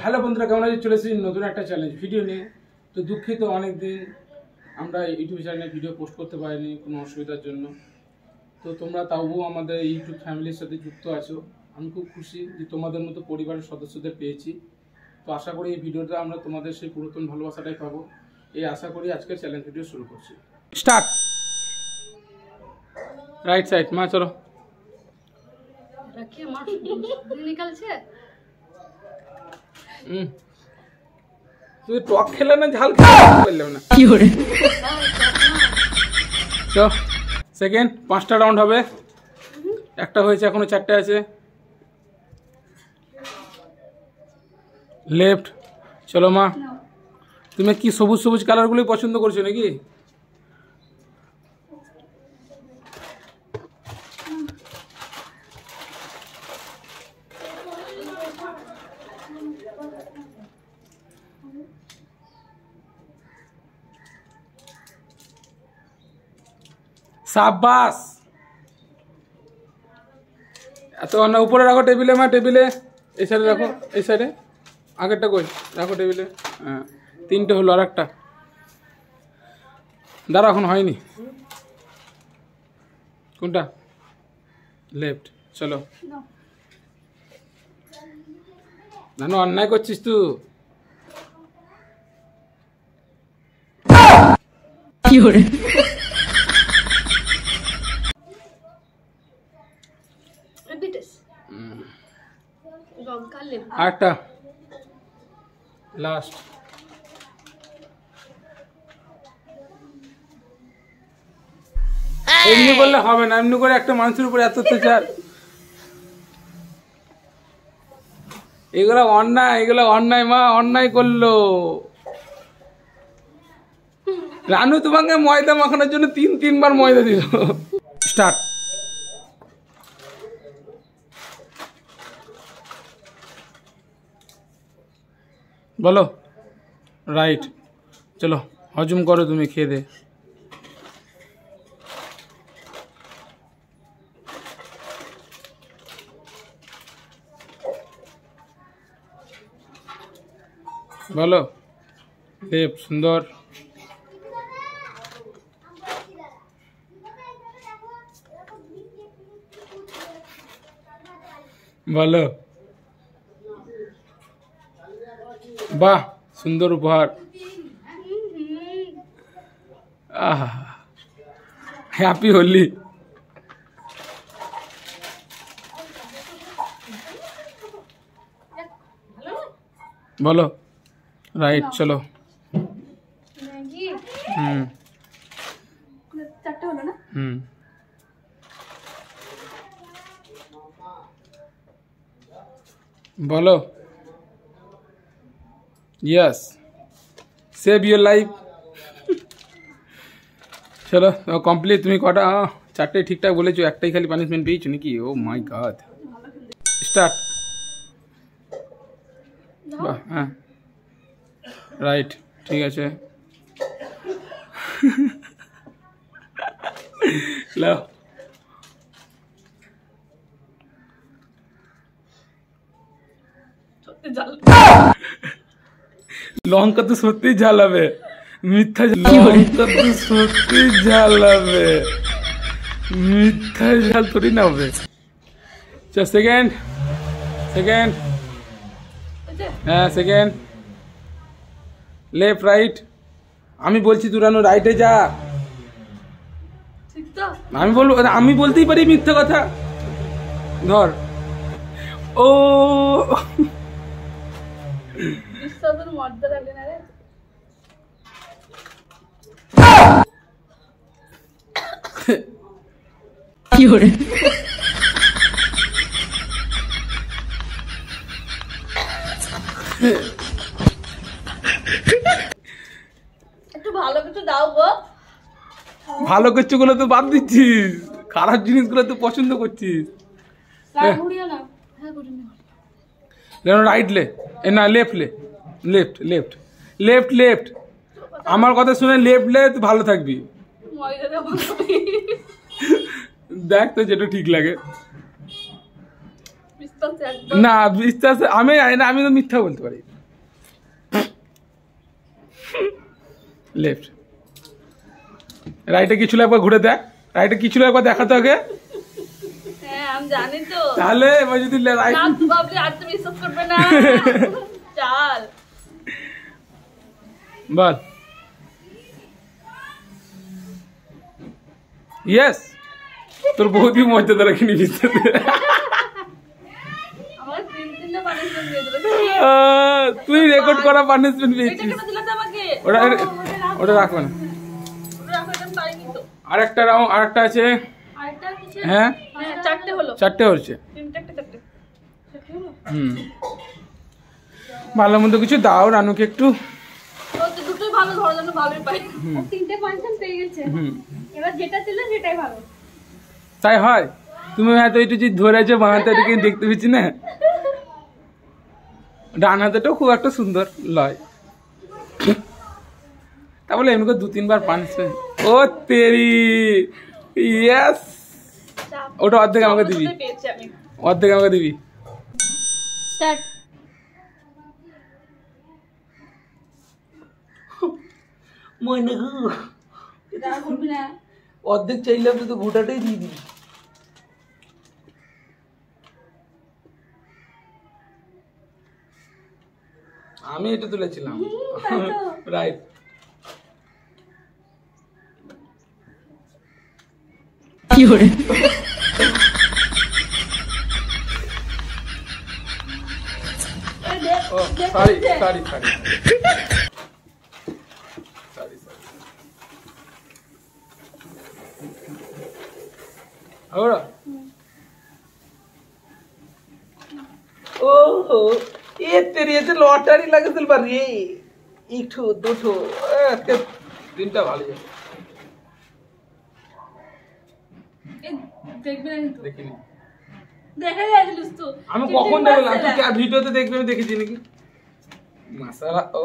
Hello বন্ধুরা, কেমন আছে? চলে এসেছি নতুন একটা চ্যালেঞ্জ ভিডিও নিয়ে। তো দুঃখিত, অনেক দিন আমরা ইউটিউব চ্যানেলে ভিডিও পোস্ট করতে পারিনি কোনো অসুবিধার জন্য। তো তোমরা তাও আমাদের ইউটিউব ফ্যামিলির সাথে যুক্ত আছো। আমি খুব খুশি যে তোমাদের মতো পরিবারের সদস্যদের পেয়েছি। তো আশা করি এই ভিডিওটা আমরা তোমাদের সেই পুরাতন ভালোবাসাটাই পাবো, এই আশা করি আজকের চ্যালেঞ্জ ভিডিও শুরু করছি। স্টার্ট। রাইট সাইড মা, চলো। তুই টক খেলে না ঝাল খেলে না কি করে? তো সেকেন্ড 5টা রাউন্ড হবে, একটা হয়েছে, এখনো 4টে আছে। লেফট। চলো মা, তুমি কি সবুজ সবুজ কালারগুলোই পছন্দ করছো নাকি? সাবাস। এত না, উপরে রাখো টেবিলে মা, টেবিলে এই সাইডে রাখো, এই সাইডে। আগেরটা কই রাখো টেবিলে। হ্যাঁ, 3টে হলো, আর একটা দাঁড়া, এখন হয়নি। কোনটা? লেফট। চলো। নানু, অন্যায় করছিস তুই। কি করে? আটটা, লাস্ট। এমনি করলে হবে না, এমনি করে একটা মানুষের উপর এত অত্যাচার, এগুলো অন্যায়, এগুলো অন্যায় মা, অন্যায় করলো। রানু তোমাকে ময়দা মাখানোর জন্য 3বার ময়দা দিল। স্টার্ট। বলো। রাইট। চলো হজম করো, তুমি খেয়ে দে। বলো। লেফট। সুন্দর। বলো। বাহ, সুন্দর উপহার। হ্যাপি হোলি। বলো। রাইট। চলো। বলো। Yes, save your life. চলো কমপ্লিট। তুমি কটা? 4টে ঠিকঠাক বলেছো, একটাই খালি পানিশমেন্ট পেয়েছো নাকি? ও মাই গড। স্টার্ট। বাহ, হ্যাঁ রাইট, ঠিক আছে। লঙ্কা তো সত্যি ঝালাবে, মিথ্যা লঙ্কা তো সত্যি ঝালাবে, মিথ্যা ঝাল থোড়ি না হবে। সেকেন্ড, সেকেন্ড, হ্যাঁ সেকেন্ড। Left right. আমি বলছি তুই রানু রাইটে যা। আমি বলবো, আমি বলতেই পারি মিথ্যা কথা। ধর। ও কি করে? একটু ভালো কিছু দাও গো। ভালো কিছুগুলো তো বাদ দিচ্ছিস, খারাপ জিনিসগুলো তো পছন্দ করছিস। রাইট লে, না লেফট লে, লেফট লেফট লেফট লেফট। আমার কথা শুনে লেফট লে, তুই ভালো থাকবি। দেখ তো যেটা ঠিক লাগে। আস্তে একদম না বিশ্বাস আমি জানি না, আমি তো মিথ্যা বলতে পারি। লেফট রাইটে কিছু একবার ঘুরে দেখ, রাইটে কিছু একবার দেখাতে হবে। হ্যাঁ আমি জানি তো। তাহলে এবার যদি রাইট না তো বাবলি আর তুমি বিশ্বাস করবে না। চাল বল ইয়েস, তোর বহুতই মর্যাদা রাখিনি বিশ্বাস। আমার তিনটা পানিশমেন্ট দিয়ে দিল। তুই রেকর্ড করা পানিশমেন্ট এটা পেয়েছিস। কেন দিলা আমাকে? ওটা ওটা রাখবে না। ওটা রাখো, এটা আমি পাইনি তো। আরেকটা রাউন্ড, আরেকটা আছে। আরেকটা কিছু? হ্যাঁ হ্যাঁ চারটে হলো। চারটে হচ্ছে। চারটে চারটে হলো। ভালো মন্দ কিছু দাও রানুকে একটু। তো দুটোই ভালো, ধরার জন্য ভালোই পাই। ও তিনটে পানিশমেন্ট পেয়ে গেছে। এবার যেটা ছিল সেটাই ভালো। তাই হয়, তুমি হয়তো একটু যে ধরেছো বাঁ হাতে দেখতে পেয়েছি না, ডান হাতেটাও খুব একটা সুন্দর লয়। তা বলে এমনি দু তিনবার পানিশমেন্ট। ও তেরি ইয়েস, ওটা অর্ধেক আমাকে দিবি, দুটোই পেয়েছি আমি। অর্ধেক আমাকে দিবি। স্টার্ট। ময়না গো, অর্ধেক চাইলাম তো গোটাটাই দিয়ে দিবি। আমি এটা তুলেছিলাম রাইট। কি হরে ও sorry sorry sorry sorry sorry ahora ओहो ये तेरी ये लॉटरी लगे दिल पर ये एक ठो दो ठो के तीनटा ভালো যায় দেখবে না কিন্তু। দেখিনি দেখা যাচ্ছিলিস তো। আমি কখন দেখলাম, তুই কি ভিডিওতে দেখবি আমি দেখেছি নাকি? মাশাআল্লাহ। ও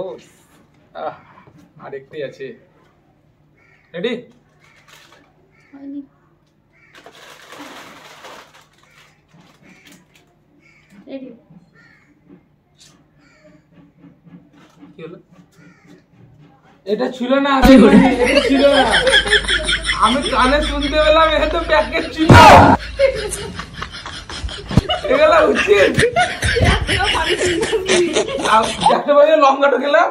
আরেকটাই আছে। রেডি? হয়নি। রেডি। কি হলো? এটা ছিল না, এটা ছিল না। আমি কানে শুনতে পেলাম এটা তো প্যাকেট ছিল। এগুলা উচিত। দেখতে পাচ্ছি লঙ্কাটা খেলাম।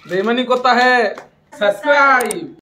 বেইমানি করতা হ্যাঁ। সাবস্ক্রাইব।